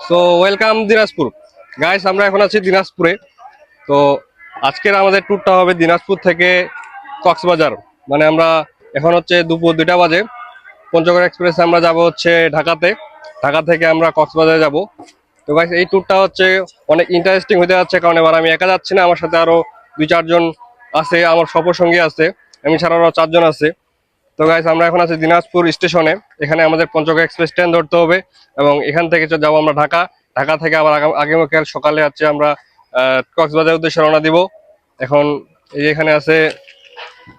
So welcome Dinajpur guys, আমরা এখন আছি দিনাজপুরে। তো আজকের আমাদের ট্যুরটা হবে দিনাজপুর থেকে কক্সবাজার। মানে আমরা এখন হচ্ছে দুপুর 2টা বাজে। পঞ্চগড় এক্সপ্রেসে আমরা যাব হচ্ছে ঢাকাতে। ঢাকা থেকে আমরা কক্সবাজার যাব। তো গাইস, এই ট্যুরটা হচ্ছে অনেক ইন্টারেস্টিং হতে যাচ্ছে, কারণ এবার আমি একা যাচ্ছি না, আমার সাথে আরো 2-4 জন আছে, আমার সফর সঙ্গী আছে। আমি ছাড়া আরো 4 জন আছে। তো গাইস, আমরা এখন আছি দিনাজপুর স্টেশনে। এখানে আমাদের পঞ্চগড় এক্সপ্রেস ট্রেন ধরতে হবে এবং এখান থেকে যাবো আমরা ঢাকা। ঢাকা থেকে আবার আগামীকাল সকালে হচ্ছে আমরা কক্সবাজারের উদ্দেশ্যে রওনা দিব। এখন এই যে এখানে আছে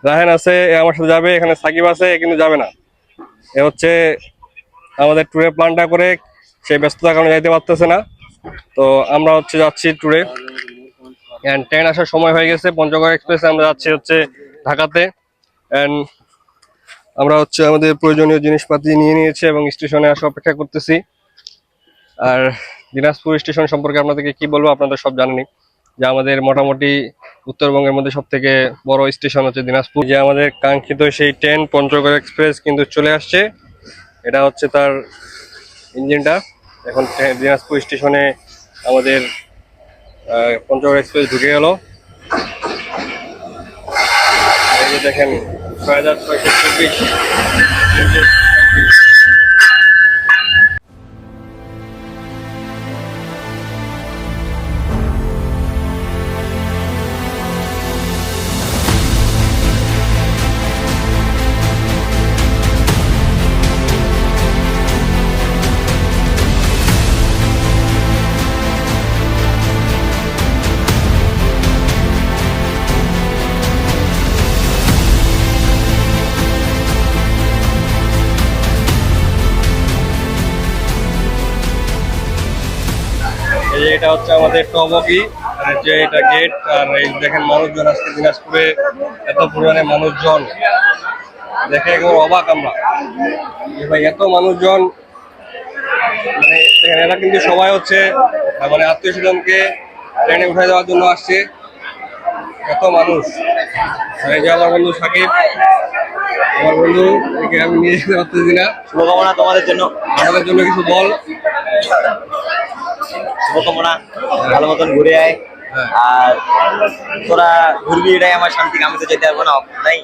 রাহেন আছে, এ আমার সাথে যাবে। এখানে সাকিব আছে, এ কিন্তু যাবে না। এ হচ্ছে আমাদের ট্যুরের প্ল্যানটা করে সে ব্যস্ততার কারণে যাইতে পারতেছে না। তো আমরা হচ্ছে যাচ্ছি ট্যুরে। ট্রেন আসার সময় হয়ে গেছে। পঞ্চগড় এক্সপ্রেসে আমরা যাচ্ছি হচ্ছে ঢাকাতে। অ্যান্ড আমরা হচ্ছে আমাদের প্রয়োজনীয় জিনিসপাতি নিয়ে নিয়েছি এবং স্টেশনে আসা অপেক্ষা করতেছি। আর দিনাজপুর স্টেশন সম্পর্কে আপনাদেরকে কি বলবো, আপনাদের সব জানেনই যে আমাদের মোটামুটি উত্তরবঙ্গের মধ্যে সব থেকে বড় স্টেশন হচ্ছে দিনাজপুর। যে আমাদের কাঙ্ক্ষিত সেই ট্রেন পঞ্চগড় এক্সপ্রেস কিন্তু চলে আসছে। এটা হচ্ছে তার ইঞ্জিনটা। এখন দিনাজপুর স্টেশনে আমাদের পঞ্চগড় এক্সপ্রেস ঢুকে গেল। এই যে দেখেন 6624। এই যে এটা হচ্ছে আমাদের টবগি, আর যে এটা গেট। আর এই দেখেন মানুষজন আজকে দিনাজপুরে এত পরিমাণে মানুষজন দেখে একবার অবাক আমরা যে ভাই এত মানুষজন। মানে দেখেন এরা কিন্তু সবাই হচ্ছে মানে আত্মীয় স্বজনকে ট্রেনে উঠে যাওয়ার জন্য আসছে। এত মানুষ। আর এই যে আমার বন্ধু সাকিব, আমার বন্ধু, একে আমি নিয়ে যেতে পারতেছি না। শুভকামনা তোমাদের জন্য। আমাদের জন্য কিছু বল। শুভকামনা, ভালো মতন ঘুরে আয়। হ্যাঁ। আর তোরা ঘুরবি, এটাই আমার শান্তি। আমি তো যেতে পারবো না, নাই।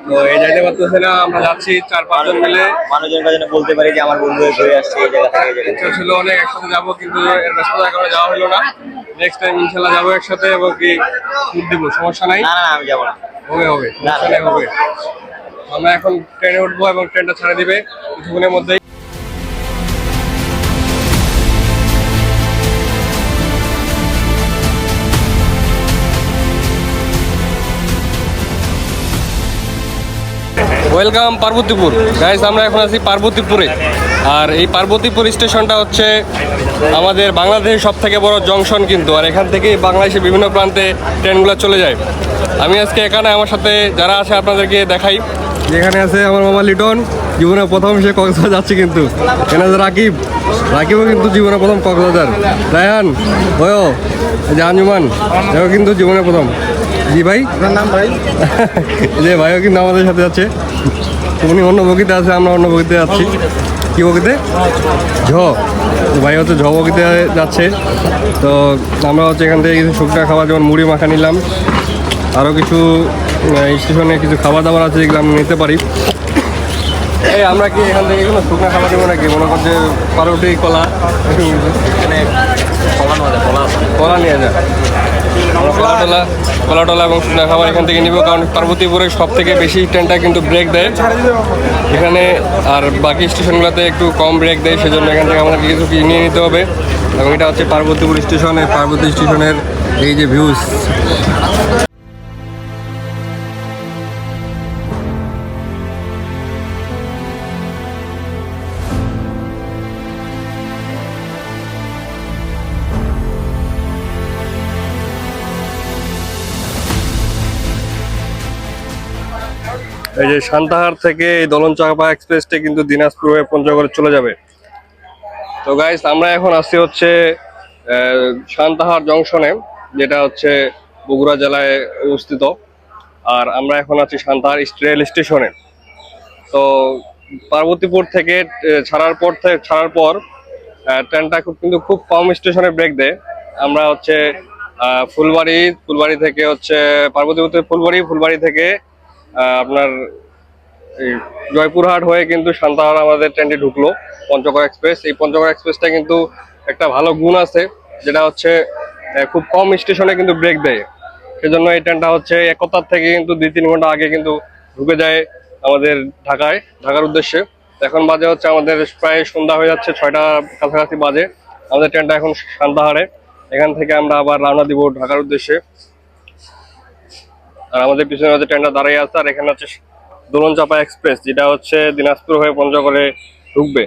তো এই যাইতে পারতেছে না, আমরা যাচ্ছি 4-5 জন মিলে। মানুষজনের কাছে বলতে পারি যে আমার বন্ধু হয়ে ঘুরে আসছে এই জায়গা থেকে এই জায়গায়। ইচ্ছা ছিল অনেক একসাথে যাবো, কিন্তু এর ব্যস্ততার কারণে যাওয়া হলো না। নেক্সট টাইম ইনশাল্লাহ যাবো একসাথে এবং কি ট্যুর দিব, সমস্যা নাই। না না না, আমি যাবো না। হবে হবে, না, সমস্যা নেই, হবে। আমরা এখন ট্রেনে উঠবো এবং ট্রেনটা ছেড়ে দিবে কিছুক্ষণের মধ্যেই। ওয়েলকাম পার্বতীপুর গাইস, আমরা এখন আছি পার্বতীপুরে। আর এই পার্বতীপুর স্টেশনটা হচ্ছে আমাদের বাংলাদেশের সব থেকে বড় জংশন কিন্তু। আর এখান থেকেই বাংলাদেশের বিভিন্ন প্রান্তে ট্রেনগুলো চলে যায়। আমি আজকে এখানে আমার সাথে যারা আছে আপনাদেরকে দেখাই। যেখানে আছে আমার মামা লিটন, জীবনে প্রথম সে কক্সবাজার যাচ্ছে কিন্তু। এখানে আছে রাকিব, রাকিবও কিন্তু জীবনে প্রথম কক্সবাজার। রায়হান, ওয়ো, যে আঞ্জুমান, এও কিন্তু জীবনে প্রথম। জি ভাই, আপনার নাম ভাই? যে ভাইও কিন্তু আমাদের সাথে যাচ্ছে। উনি অন্য বগিতে আছে, আমরা অন্য বগিতে যাচ্ছি। কি বগিতে? ঝ। ভাই হচ্ছে ঝ বগিতে যাচ্ছে। তো আমরা হচ্ছে এখান থেকে কিছু শুকনা খাবার, যেমন মুড়ি মাখা নিলাম। আরও কিছু স্টেশনে কিছু খাবার দাবার আছে যেগুলো আমরা নিতে পারি। এই আমরা কি এখান থেকে কোনো শুকনা খাবার দেবো নাকি? মনে করছে পাউরুটি, কলা, এখানে কলা নিয়ে যায়। কলা টলা এবং শুকনা খাবার এখান থেকে নিব, কারণ পার্বতীপুরে সব থেকে বেশি ট্রেনটা কিন্তু ব্রেক দেয় এখানে। আর বাকি স্টেশনগুলোতে একটু কম ব্রেক দেয়, সেজন্য এখান থেকে আমাদেরকে কিছু নিয়ে নিতে হবে। এবং এটা হচ্ছে পার্বতীপুর স্টেশন। পার্বতী স্টেশনের এই যে ভিউজ। এই যে সান্তাহার থেকে এই দলনচাঁপা এক্সপ্রেসটা কিন্তু দিনাজপুর হয়ে পঞ্চগড়ে চলে যাবে। তো গাইস, আমরা এখন আসছি হচ্ছে সান্তাহার জংশনে, যেটা হচ্ছে বগুড়া জেলায় অবস্থিত। আর আমরা এখন আছি সান্তাহার রেল স্টেশনে। তো পার্বতীপুর থেকে ছাড়ার পর ট্রেনটা খুব কম স্টেশনে ব্রেক দেয়। আমরা হচ্ছে ফুলবাড়ি থেকে হচ্ছে পার্বতীপুর থেকে ফুলবাড়ি থেকে আপনার এই জয়পুরহাট হয়ে কিন্তু সান্তাহার আমাদের ট্রেনটি ঢুকলো, পঞ্চগড় এক্সপ্রেস। এই পঞ্চগড় এক্সপ্রেসটা কিন্তু একটা ভালো গুণ আছে, যেটা হচ্ছে খুব কম স্টেশনে কিন্তু ব্রেক দেয়। সেজন্য এই ট্রেনটা হচ্ছে একতার থেকে কিন্তু 2-3 ঘন্টা আগে কিন্তু ঢুকে যায় আমাদের ঢাকার উদ্দেশ্যে। এখন বাজে হচ্ছে আমাদের প্রায় সন্ধ্যা হয়ে যাচ্ছে, 6টা কাছাকাছি বাজে। আমাদের ট্রেনটা এখন সান্তাহারে, এখান থেকে আমরা আবার রওনা দিব ঢাকার উদ্দেশ্যে। আর আমাদের পিছনে হচ্ছে ট্রেনটা দাঁড়িয়ে আছে, আর এখানে হচ্ছে দোলনচাঁপা এক্সপ্রেস, যেটা হচ্ছে দিনাজপুর হয়ে পঞ্চগড়ে ঢুকবে।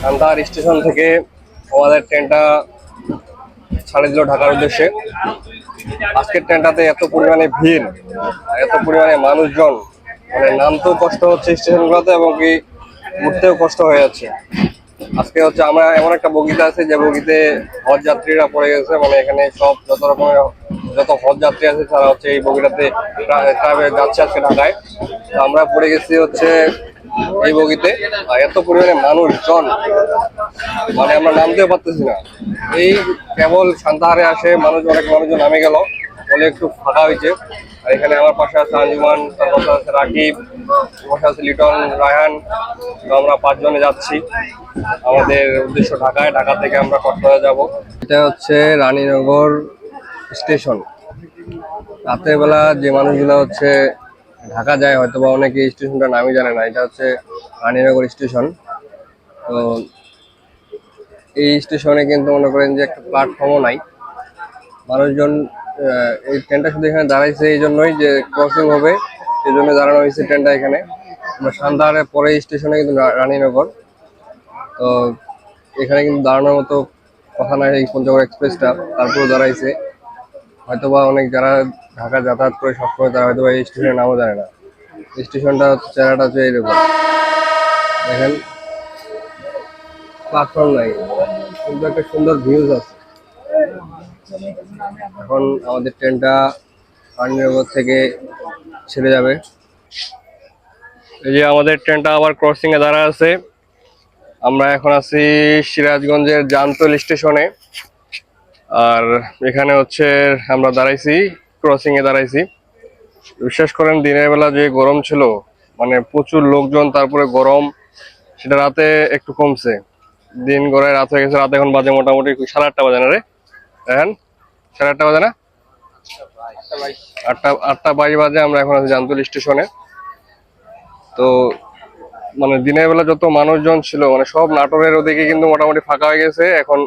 কান্দাহার স্টেশন থেকে আমাদের ট্রেনটা ছাড়ে দিল ঢাকার উদ্দেশ্যে। আজকের ট্রেনটাতে এত পরিমাণে ভিড়, এত পরিমাণে মানুষজন, মানে নামতেও কষ্ট হচ্ছে স্টেশনগুলোতে এবং কি উঠতেও কষ্ট হয়ে যাচ্ছে। আজকে হচ্ছে আমরা এমন একটা বগিতে আছে যে বগিতে হজ যাত্রীরা পড়ে গেছে, মানে এখানে যত হজ যাত্রী আছে তারা হচ্ছে এই বগিটাতে যাচ্ছে আজকে ঢাকায়। তো আমরা পড়ে গেছি হচ্ছে এই বগিতে। আর এত পরিমাণে মানুষজন, মানে আমরা নামতেও পারতেছি না। এই কেবল সান্তাহারে আসে অনেক মানুষজন নামে গেল বলে একটু ফাঁকা হয়েছে। আর এখানে আমার পাশে আছে আঞ্জুমান, তার পাশে আছে রাকিব, পাশে আছে লিটন, রায়হান। তো আমরা 5 জনে যাচ্ছি, আমাদের উদ্দেশ্য ঢাকা থেকে আমরা কক্সবাজার যাব। এটা হচ্ছে রানীনগর স্টেশন। রাতের বেলা যে মানুষগুলো হচ্ছে ঢাকা যায়, হয়তো বা অনেকে স্টেশনটা নামই জানে না। এটা হচ্ছে রানীনগর স্টেশন। তো এই স্টেশনে কিন্তু মনে করেন যে একটা প্ল্যাটফর্মও নাই, মানুষজন এই ট্রেনটা শুধু এখানে দাঁড়াইছে এই জন্যই যে ক্রসিং হবে, সেই জন্য দাঁড়ানো হয়েছে ট্রেনটা এখানে। আমরা সান্তাহারের পরে স্টেশনে কিন্তু রানীনগর। তো এখানে কিন্তু দাঁড়ানোর মতো কথা নাই এই পঞ্চগড় এক্সপ্রেসটা, তারপরেও দাঁড়াইছে। হয়তোবা অনেক যারা ঢাকা যাতায়াত করে সবসময় তারা হয়তো এই স্টেশনের নামও জানে না। স্টেশনটা চেহারাটা হচ্ছে এইরকম, দেখেন প্ল্যাটফর্ম নাই, কিন্তু একটা সুন্দর ভিউজ আছে। এখন আমাদের ট্রেনটা রানীনগর থেকে ছেড়ে যাবে। এই যে আমাদের ট্রেনটা আবার ক্রসিং এ দাঁড়া আছে। আমরা এখন আছি সিরাজগঞ্জের জামতল স্টেশনে। আর এখানে হচ্ছে আমরা ক্রসিং এ দাঁড়াইছি। বিশ্বাস করেন দিনের বেলা যে গরম ছিল, মানে প্রচুর লোকজন, তারপরে গরম, সেটা রাতে একটু কমছে। দিন গড়ায় রাত হয়ে গেছে। রাত এখন বাজে মোটামুটি 8:30 বাজে না রে? এখন 8:30 বাজে না? 8:22 বাজে। আমরা এখন আছি জামতল স্টেশনে। তো মানে দিনের বেলা যত মানুষজন ছিল, মানে সব নাটোরের ওদিকে কিন্তু মোটামুটি ফাঁকা হয়ে গেছে। এখন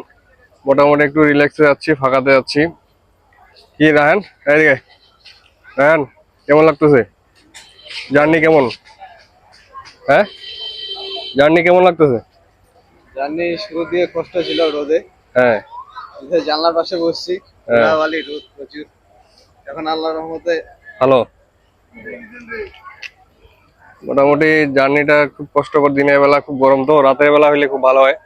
মোটামুটি একটু রিল্যাক্সে যাচ্ছি, ফাঁকাতে যাচ্ছি। কি রায়হান, এদিকে রায়হান, কেমন লাগতেছে জার্নি? কেমন, হ্যাঁ জার্নি কেমন লাগতেছে? জার্নি শুরু দিয়ে কষ্ট ছিল, রোদে। হ্যাঁ, জানলার পাশে বসছি, ধুলাবালি, রোদ প্রচুর। এখন আল্লাহর রহমতে ভালো। মোটামুটি জার্নিটা খুব কষ্টকর, দিনের বেলা খুব গরম, তো রাতের বেলা হইলে খুব ভালো হয়।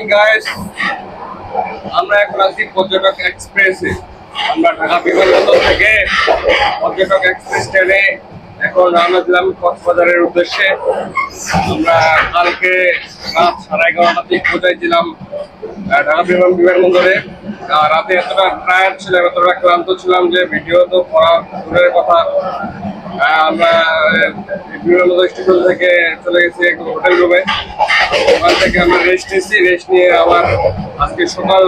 মর্নিং গাইস, আমরা এখন আছি পর্যটক এক্সপ্রেসে। আমরা ঢাকা বিমানবন্দর থেকে পর্যটক এক্সপ্রেস ট্রেনে এখন রওনা দিলাম কক্সবাজারের উদ্দেশ্যে। আমরা কালকে রাত 11:30টার দিকে পৌঁছাইছিলাম ঢাকা বিমানবন্দরে। রাতে এতটা টায়ার্ড ছিলাম, এতটা ক্লান্ত ছিলাম যে ভিডিও তো করা দূরের কথা। আমরা বিমানবন্দর স্টেশন থেকে চলে গেছি একদম হোটেল রুমে। ওখান থেকে আমরা রেস্ট নিয়েছি, রেস্ট নিয়ে আবার আজকে সকাল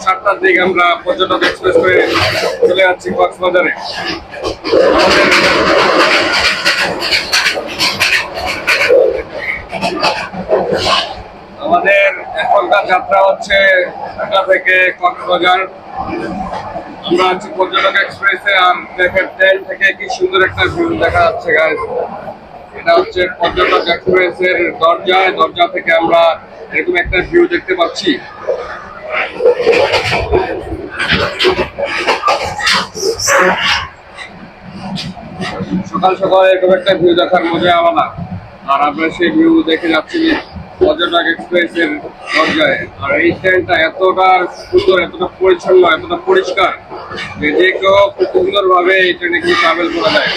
7টার দিকে আমরা পর্যটক এক্সপ্রেস করে চলে যাচ্ছি কক্সবাজারে। আমাদের এখনকার যাত্রা হচ্ছে ঢাকা থেকে কক্সবাজার। আমরা আছি পর্যটক এক্সপ্রেসে, আর দেখেন ট্রেন থেকে কি সুন্দর একটা ভিউ দেখা যাচ্ছে গাইস। এটা হচ্ছে পর্যটক এক্সপ্রেসের দরজা থেকে আমরা এরকম একটা ভিউ দেখতে পাচ্ছি। সকাল সকাল এরকম একটা ভিউ দেখার মজা আলাদা। আর আমরা সেই ভিউ দেখে যাচ্ছি পর্যটক এক্সপ্রেসের দরজায়। আর এই ট্রেনটা এতটা সুন্দর, এতটা পরিচ্ছন্ন, এতটা পরিষ্কার যে যে কেউ খুব সুন্দরভাবে এই ট্রেনে কিন্তু ট্রাভেল করা যায়।